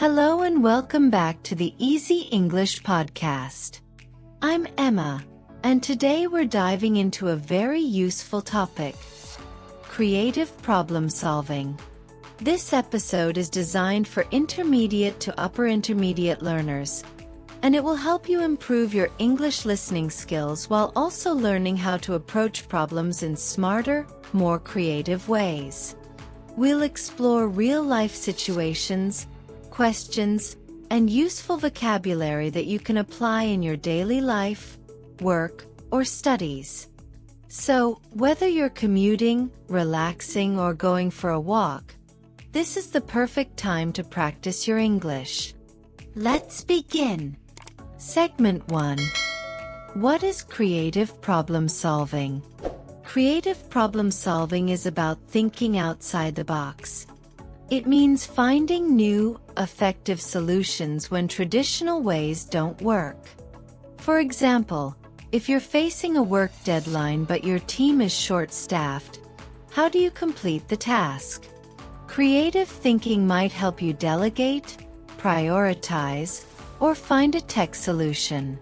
Hello and welcome back to the Easy English Podcast. I'm Emma, and today we're diving into a very useful topic: creative problem solving. This episode is designed for intermediate to upper intermediate learners, and it will help you improve your English listening skills while also learning how to approach problems in smarter, more creative ways. We'll explore real-life situations, questions, and useful vocabulary that you can apply in your daily life, work, or studies. So, whether you're commuting, relaxing, or going for a walk, this is the perfect time to practice your English. Let's begin. Segment 1. What is creative problem solving? Creative problem solving is about thinking outside the box. It means finding new, effective solutions when traditional ways don't work. For example, if you're facing a work deadline but your team is short-staffed, how do you complete the task? Creative thinking might help you delegate, prioritize, or find a tech solution.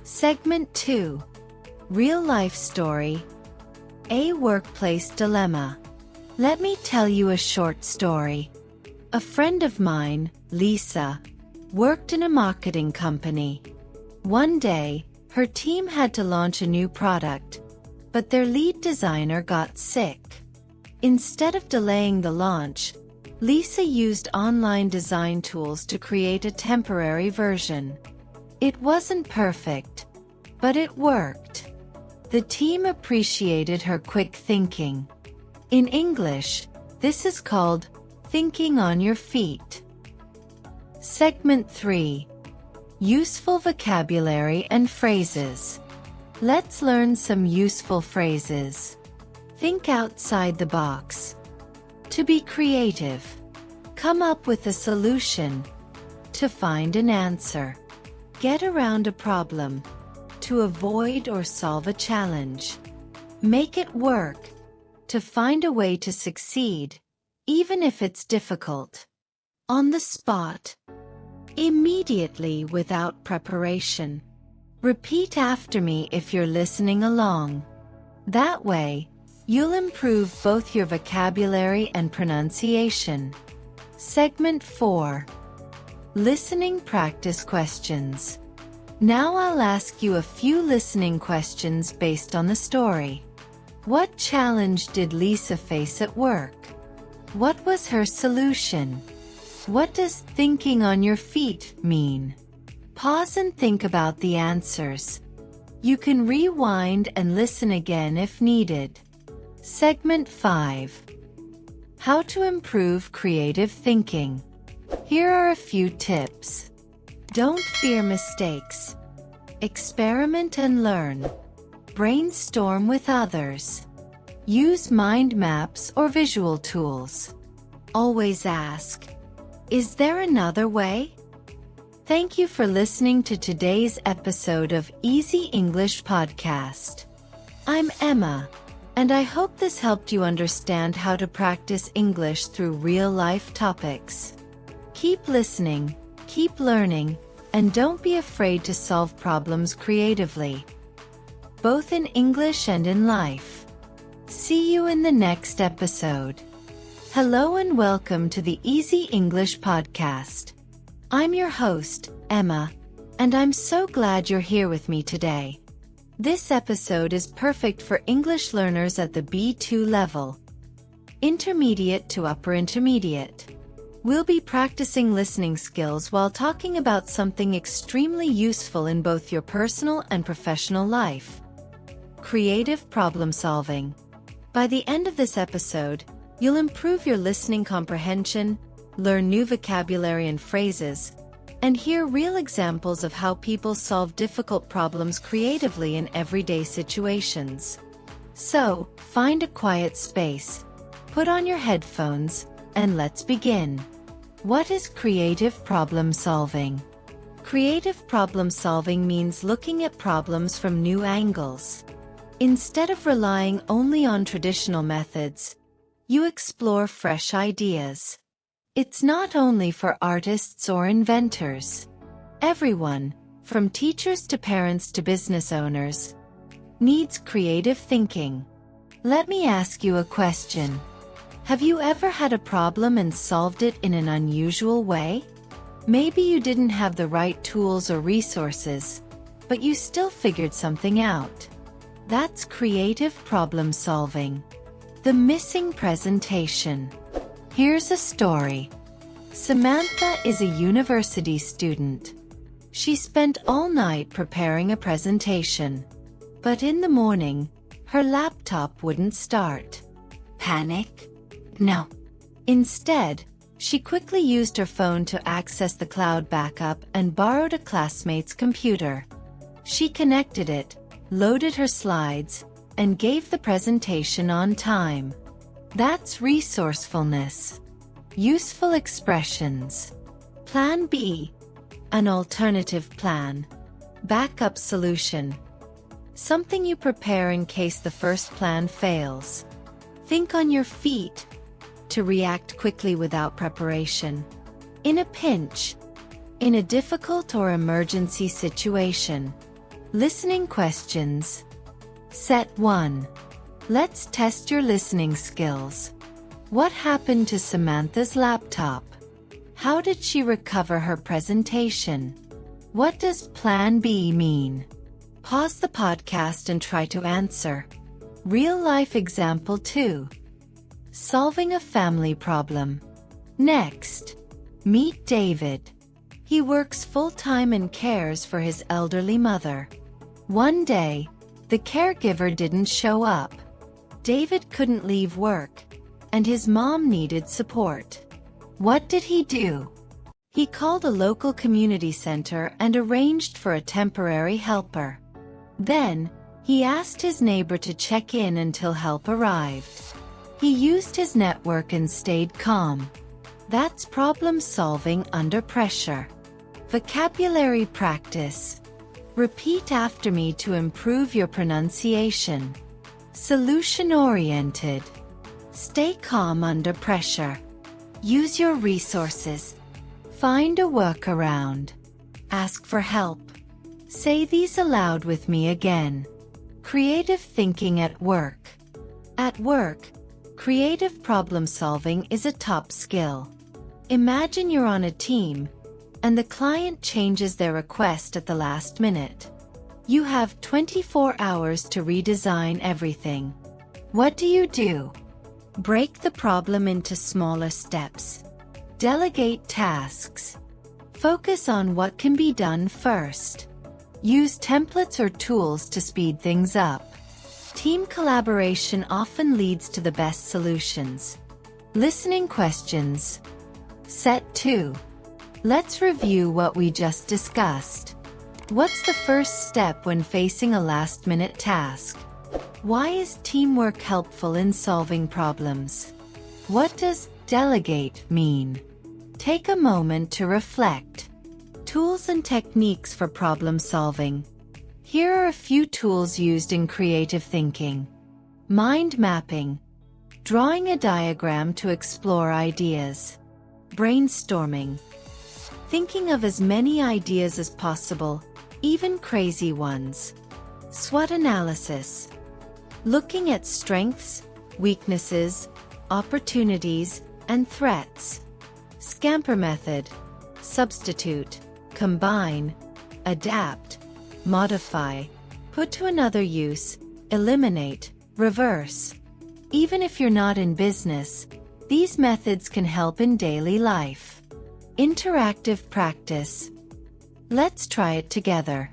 Segment 2. Real-life story. A workplace dilemma. Let me tell you a short story. A friend of mine, Lisa, worked in a marketing company. One day, her team had to launch a new product, but their lead designer got sick. Instead of delaying the launch, Lisa used online design tools to create a temporary version. It wasn't perfect, but it worked. The team appreciated her quick thinking. In English, this is called thinking on your feet. Segment 3. Useful vocabulary and phrases. Let's learn some useful phrases. Think outside the box. To be creative. Come up with a solution. To find an answer. Get around a problem. To avoid or solve a challenge. Make it work. To find a way to succeed, even if it's difficult. On the spot. Immediately without preparation. Repeat after me if you're listening along. That way, you'll improve both your vocabulary and pronunciation. Segment 4. Listening practice questions. Now I'll ask you a few listening questions based on the story. What challenge did Lisa face at work? What was her solution? What does thinking on your feet mean? Pause and think about the answers. You can rewind and listen again if needed. Segment 5. How to improve creative thinking. Here are a few tips. Don't fear mistakes. Experiment and learn. Brainstorm with others. Use mind maps or visual tools. Always ask, is there another way? Thank you for listening to today's episode of Easy English Podcast. I'm Emma, and I hope this helped you understand how to practice English through real-life topics. Keep listening, keep learning, and don't be afraid to solve problems creatively, both in English and in life. See you in the next episode. Hello and welcome to the Easy English Podcast. I'm your host, Emma, and I'm so glad you're here with me today. This episode is perfect for English learners at the B2 level, intermediate to upper intermediate. We'll be practicing listening skills while talking about something extremely useful in both your personal and professional life: creative problem solving. By the end of this episode, you'll improve your listening comprehension, learn new vocabulary and phrases, and hear real examples of how people solve difficult problems creatively in everyday situations. So, find a quiet space, put on your headphones, and let's begin. What is creative problem solving? Creative problem solving means looking at problems from new angles. Instead of relying only on traditional methods, you explore fresh ideas. It's not only for artists or inventors. Everyone, from teachers to parents to business owners, needs creative thinking. Let me ask you a question. Have you ever had a problem and solved it in an unusual way? Maybe you didn't have the right tools or resources, but you still figured something out. That's creative problem solving. The missing presentation. Here's a story. Samantha is a university student. She spent all night preparing a presentation. But in the morning, her laptop wouldn't start. Panic? No. Instead, she quickly used her phone to access the cloud backup and borrowed a classmate's computer. She connected it, loaded her slides, and gave the presentation on time. That's resourcefulness. Useful expressions. Plan B. An alternative plan. Backup solution. Something you prepare in case the first plan fails. Think on your feet. To react quickly without preparation. In a pinch. In a difficult or emergency situation. Listening questions. Set 1. Let's test your listening skills. What happened to Samantha's laptop? How did she recover her presentation? What does Plan B mean? Pause the podcast and try to answer. Real-life example 2. Solving a family problem. Next, meet David. He works full-time and cares for his elderly mother. One day, the caregiver didn't show up. David couldn't leave work, and his mom needed support. What did he do? He called a local community center and arranged for a temporary helper. Then, he asked his neighbor to check in until help arrived. He used his network and stayed calm. That's problem solving under pressure. Vocabulary practice. Repeat after me to improve your pronunciation. Solution-oriented. Stay calm under pressure. Use your resources. Find a workaround. Ask for help. Say these aloud with me again. Creative thinking at work. At work, creative problem solving is a top skill. Imagine you're on a team, and the client changes their request at the last minute. You have 24 hours to redesign everything. What do? Break the problem into smaller steps. Delegate tasks. Focus on what can be done first. Use templates or tools to speed things up. Team collaboration often leads to the best solutions. Listening questions. Set 2. Let's review what we just discussed. What's the first step when facing a last-minute task? Why is teamwork helpful in solving problems? What does delegate mean? Take a moment to reflect. Tools and techniques for problem solving. Here are a few tools used in creative thinking. Mind mapping. Drawing a diagram to explore ideas. Brainstorming. Thinking of as many ideas as possible, even crazy ones. SWOT analysis. Looking at strengths, weaknesses, opportunities, and threats. Scamper method. Substitute, combine, adapt, modify, put to another use, eliminate, reverse. Even if you're not in business, these methods can help in daily life. Interactive practice. Let's try it together.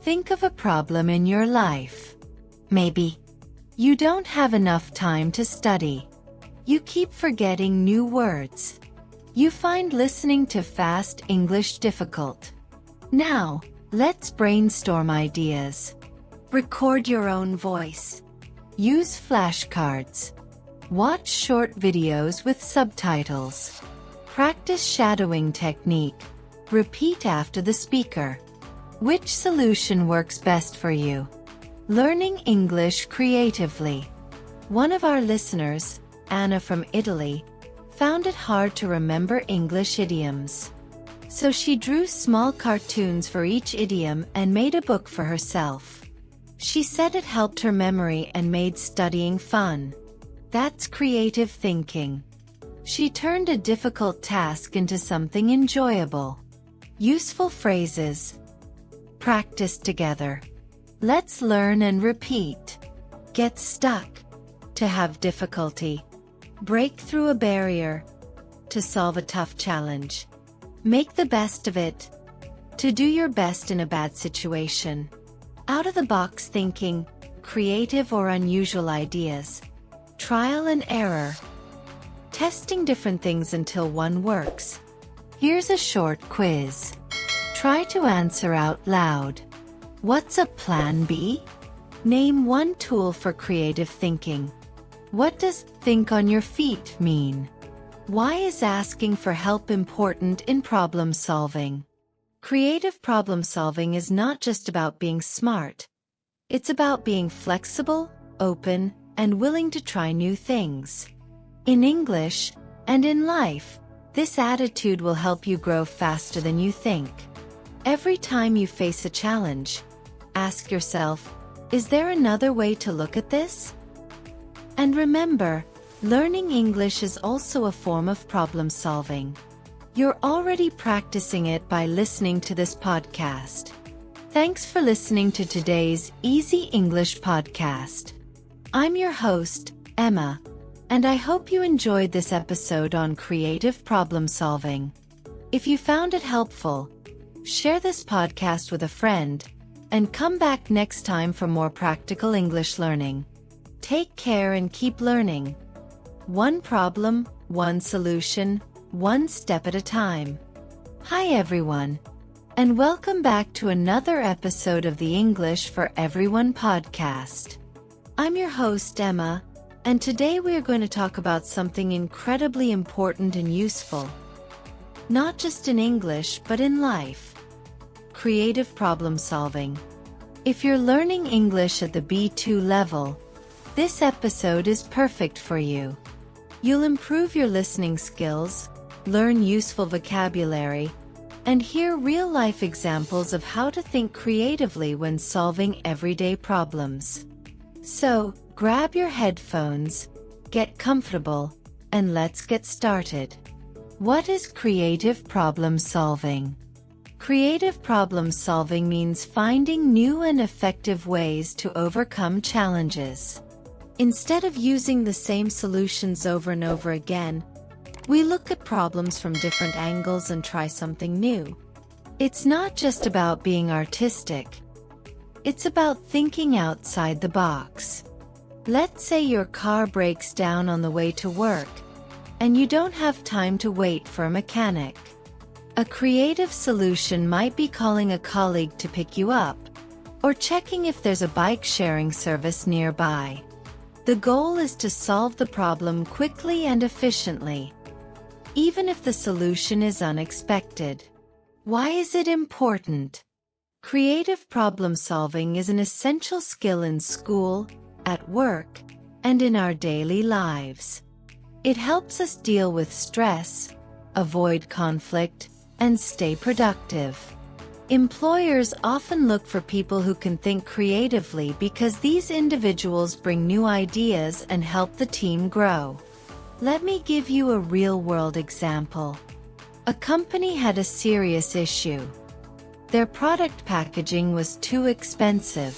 Think of a problem in your life. Maybe you don't have enough time to study. You keep forgetting new words. You find listening to fast English difficult. Now, let's brainstorm ideas. Record your own voice. Use flashcards. Watch short videos with subtitles. Practice shadowing technique. Repeat after the speaker. Which solution works best for you? Learning English creatively. One of our listeners, Anna from Italy, found it hard to remember English idioms. So she drew small cartoons for each idiom and made a book for herself. She said it helped her memory and made studying fun. That's creative thinking. She turned a difficult task into something enjoyable. Useful phrases. Practice together. Let's learn and repeat. Get stuck. To have difficulty. Break through a barrier. To solve a tough challenge. Make the best of it. To do your best in a bad situation. Out-of-the-box thinking, creative or unusual ideas. Trial and error. Testing different things until one works. Here's a short quiz. Try to answer out loud. What's a plan B? Name one tool for creative thinking. What does think on your feet mean? Why is asking for help important in problem solving? Creative problem solving is not just about being smart. It's about being flexible, open, and willing to try new things. In English, and in life, this attitude will help you grow faster than you think. Every time you face a challenge, ask yourself, is there another way to look at this? And remember, learning English is also a form of problem solving. You're already practicing it by listening to this podcast. Thanks for listening to today's Easy English podcast. I'm your host, Emma, and I hope you enjoyed this episode on creative problem solving. If you found it helpful, share this podcast with a friend, and come back next time for more practical English learning. Take care and keep learning. One problem, one solution, one step at a time. Hi everyone, and welcome back to another episode of the English for Everyone podcast. I'm your host Emma, and today we are going to talk about something incredibly important and useful. Not just in English, but in life. Creative problem solving. If you're learning English at the B2 level, this episode is perfect for you. You'll improve your listening skills, learn useful vocabulary, and hear real-life examples of how to think creatively when solving everyday problems. So, grab your headphones, get comfortable, and let's get started. What is creative problem solving? Creative problem solving means finding new and effective ways to overcome challenges. Instead of using the same solutions over and over again, we look at problems from different angles and try something new. It's not just about being artistic. It's about thinking outside the box. Let's say your car breaks down on the way to work, and you don't have time to wait for a mechanic. A creative solution might be calling a colleague to pick you up, or checking if there's a bike-sharing service nearby. The goal is to solve the problem quickly and efficiently, even if the solution is unexpected. Why is it important? Creative problem solving is an essential skill in school, at work, and in our daily lives. It helps us deal with stress, avoid conflict, and stay productive. Employers often look for people who can think creatively because these individuals bring new ideas and help the team grow. Let me give you a real-world example. A company had a serious issue. Their product packaging was too expensive.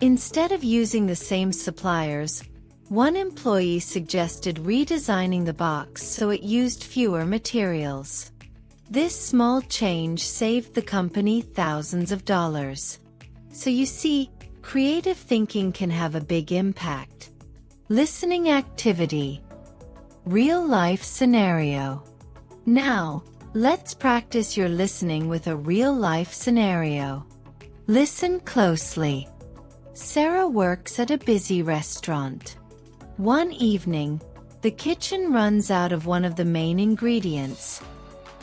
Instead of using the same suppliers, one employee suggested redesigning the box so it used fewer materials. This small change saved the company thousands of dollars. So you see, creative thinking can have a big impact. Listening activity. Real-life scenario. Now, let's practice your listening with a real-life scenario. Listen closely. Sarah works at a busy restaurant. One evening, the kitchen runs out of one of the main ingredients: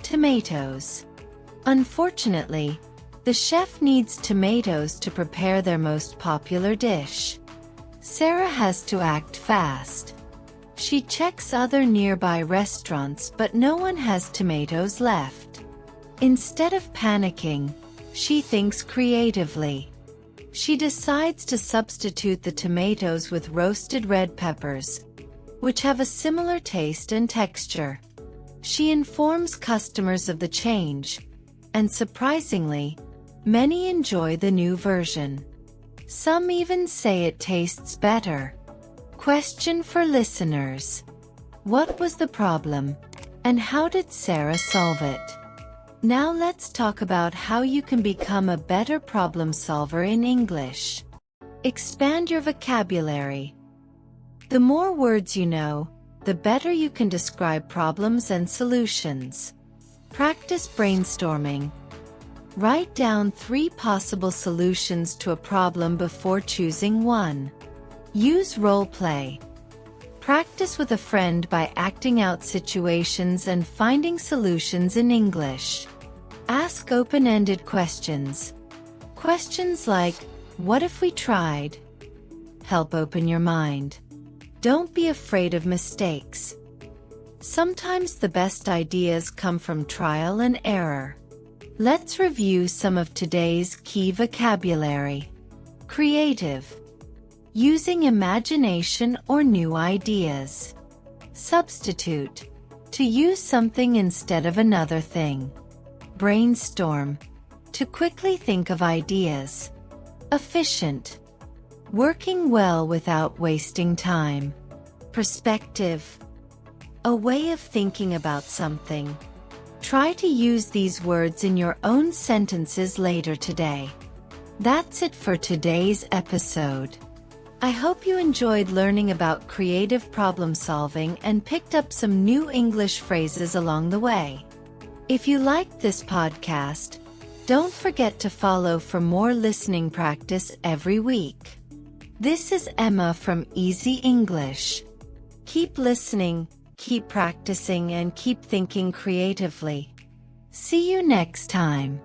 tomatoes. Unfortunately, the chef needs tomatoes to prepare their most popular dish. Sarah has to act fast. She checks other nearby restaurants, but no one has tomatoes left. Instead of panicking, she thinks creatively. She decides to substitute the tomatoes with roasted red peppers, which have a similar taste and texture. She informs customers of the change, and surprisingly, many enjoy the new version. Some even say it tastes better. Question for listeners: what was the problem, and how did Sarah solve it? Now let's talk about how you can become a better problem solver in English. Expand your vocabulary. The more words you know, the better you can describe problems and solutions. Practice brainstorming. Write down 3 possible solutions to a problem before choosing one. Use role play. Practice with a friend by acting out situations and finding solutions in English. Ask open-ended questions. Questions like, "What if we tried?" help open your mind. Don't be afraid of mistakes. Sometimes the best ideas come from trial and error. Let's review some of today's key vocabulary. Creative. Using imagination or new ideas. Substitute. To use something instead of another thing. Brainstorm. To quickly think of ideas. Efficient. Working well without wasting time. Perspective. A way of thinking about something. Try to use these words in your own sentences later today. That's it for today's episode. I hope you enjoyed learning about creative problem solving and picked up some new English phrases along the way. If you liked this podcast, don't forget to follow for more listening practice every week. This is Emma from Easy English. Keep listening, keep practicing, and keep thinking creatively. See you next time.